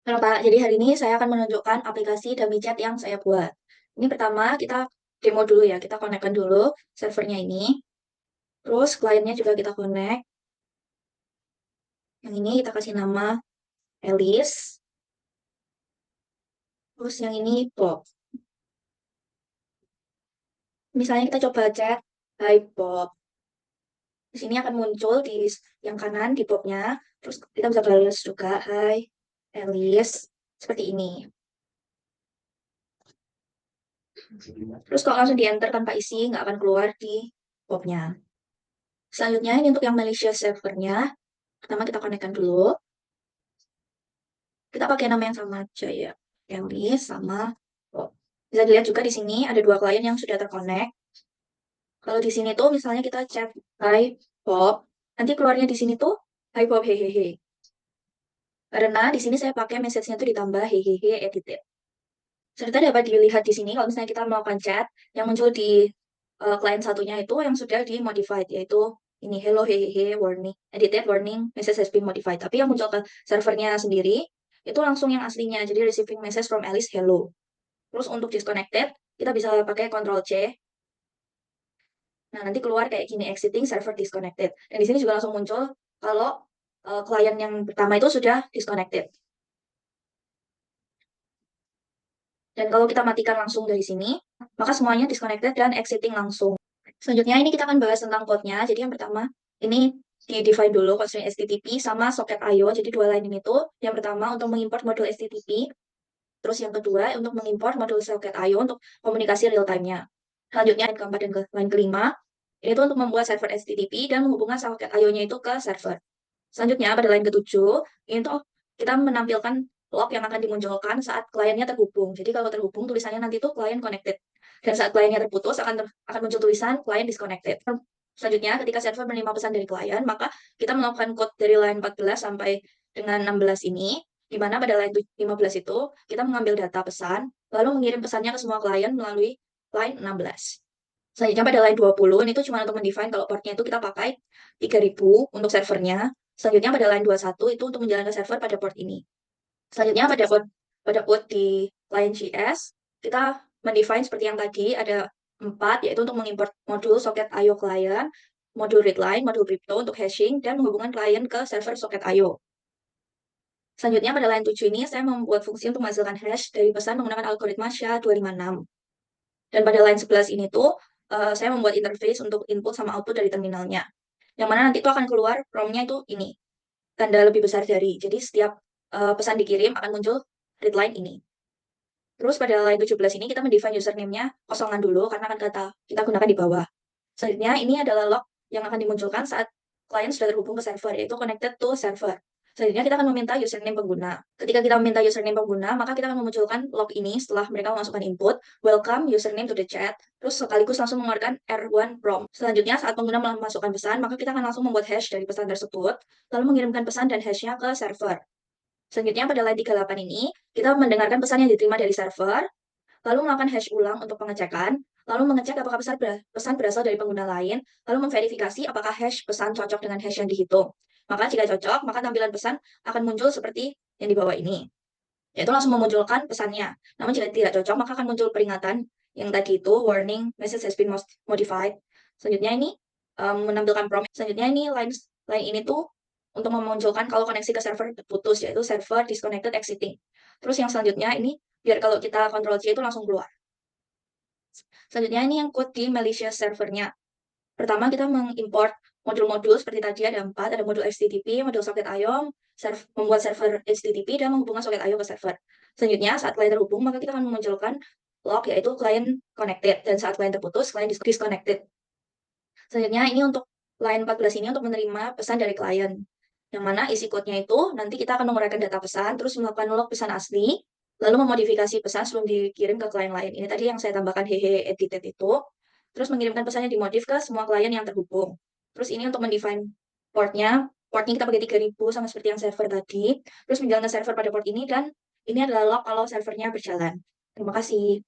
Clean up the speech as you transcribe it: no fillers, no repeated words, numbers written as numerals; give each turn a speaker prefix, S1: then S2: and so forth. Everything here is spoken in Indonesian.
S1: Halo Kak, jadi hari ini saya akan menunjukkan aplikasi dummy chat yang saya buat. Ini pertama kita demo dulu ya, kita konekkan dulu servernya ini. Terus kliennya juga kita connect. Yang ini kita kasih nama Alice. Terus yang ini Bob. Misalnya kita coba chat, Hai Bob. Di sini akan muncul di yang kanan di Bobnya. Terus kita bisa balas juga, Hai Alice. Seperti ini. Terus kalau langsung di enter tanpa isi, nggak akan keluar di Bobnya. Selanjutnya ini untuk yang malicious servernya. Pertama kita konekkan dulu. Kita pakai nama yang sama aja ya. Elis sama Bob. Bisa dilihat juga di sini ada dua klien yang sudah terkonek. Kalau di sini tuh misalnya kita chat Hai Bob, nanti keluarnya di sini tuh Hai Bob hehehe. Karena di sini saya pakai message-nya tuh ditambah hehehe edited. Serta dapat dilihat di sini kalau misalnya kita melakukan chat, yang muncul di klien satunya itu yang sudah di modified, yaitu ini hello hehehe warning edited warning message has been modified. Tapi yang muncul ke servernya sendiri itu langsung yang aslinya, jadi receiving message from Alice hello. Terus untuk disconnected kita bisa pakai Ctrl C. Nah, nanti keluar kayak gini exiting server disconnected. Dan di sini juga langsung muncul kalau klien yang pertama itu sudah disconnected. Dan kalau kita matikan langsung dari sini, maka semuanya disconnected dan exiting langsung. Selanjutnya ini kita akan bahas tentang code-nya. Jadi yang pertama, ini di-define dulu constraint HTTP sama socket IO. Jadi dua line ini tuh, yang pertama untuk mengimport modul HTTP, terus yang kedua untuk mengimport modul socket IO untuk komunikasi real time-nya. Selanjutnya line keempat dan line kelima, ini tuh untuk membuat server HTTP dan menghubungkan socket IO-nya itu ke server. Selanjutnya pada line ketujuh, ini tuh kita menampilkan log yang akan dimunculkan saat kliennya terhubung. Jadi kalau terhubung tulisannya nanti tuh client connected. Dan saat kliennya terputus akan muncul tulisan client disconnected. Selanjutnya ketika server menerima pesan dari klien, maka kita melakukan code dari line 14 sampai dengan 16 ini, di mana pada line 15 itu kita mengambil data pesan, lalu mengirim pesannya ke semua klien melalui line 16. Selanjutnya pada line 20, ini tuh cuma untuk mendefine kalau portnya itu kita pakai 3000 untuk servernya. Selanjutnya pada line 21 itu untuk menjalankan server pada port ini. Selanjutnya pada port di line GS, kita mendefine seperti yang tadi, ada 4, yaitu untuk mengimport modul socket IO client, modul readline, modul crypto untuk hashing, dan menghubungkan klien ke server socket IO. Selanjutnya pada line 7 ini, saya membuat fungsi untuk menghasilkan hash dari pesan menggunakan algoritma SHA-256. Dan pada line 11 ini tuh, saya membuat interface untuk input sama output dari terminalnya. Yang mana nanti itu akan keluar prompt-nya itu ini, tanda lebih besar dari. Jadi setiap pesan dikirim akan muncul readline ini. Terus pada line 17 ini kita mendefine username-nya kosongan dulu karena akan kita gunakan di bawah. Selanjutnya ini adalah log yang akan dimunculkan saat klien sudah terhubung ke server, yaitu connected to server. Selanjutnya kita akan meminta username pengguna. Ketika kita meminta username pengguna, maka kita akan memunculkan log ini setelah mereka memasukkan input, welcome username to the chat, terus sekaligus langsung mengeluarkan R1 prompt. Selanjutnya saat pengguna memasukkan pesan, maka kita akan langsung membuat hash dari pesan tersebut, lalu mengirimkan pesan dan hashnya ke server. Selanjutnya pada line 38 ini, kita mendengarkan pesan yang diterima dari server, lalu melakukan hash ulang untuk pengecekan, lalu mengecek apakah pesan berasal dari pengguna lain, lalu memverifikasi apakah hash pesan cocok dengan hash yang dihitung. Maka jika cocok, maka tampilan pesan akan muncul seperti yang di bawah ini, yaitu langsung memunculkan pesannya. Namun jika tidak cocok, maka akan muncul peringatan yang tadi itu, warning, message has been modified. Selanjutnya ini menampilkan prompt. Selanjutnya ini line ini tuh untuk memunculkan kalau koneksi ke server terputus, yaitu server disconnected exiting. Terus yang selanjutnya ini, biar kalau kita Ctrl C itu langsung keluar. Selanjutnya ini yang code di malicious servernya. Pertama kita mengimport modul-modul seperti tadi ada 4, ada modul HTTP, modul socket IO, membuat server HTTP dan menghubungkan socket IO ke server. Selanjutnya saat klien terhubung maka kita akan memunculkan log yaitu klien connected dan saat klien terputus klien disconnected. Selanjutnya ini untuk line 14 ini untuk menerima pesan dari klien. Yang mana isi code-nya itu nanti kita akan menguraikan data pesan terus melakukan log pesan asli lalu memodifikasi pesan sebelum dikirim ke klien lain. Ini tadi yang saya tambahkan hehe edited itu. Terus mengirimkan pesannya dimodif ke semua klien yang terhubung. Terus ini untuk mendefine portnya. Portnya kita pakai 3000 sama seperti yang server tadi. Terus menjalankan server pada port ini dan ini adalah log kalau servernya berjalan. Terima kasih.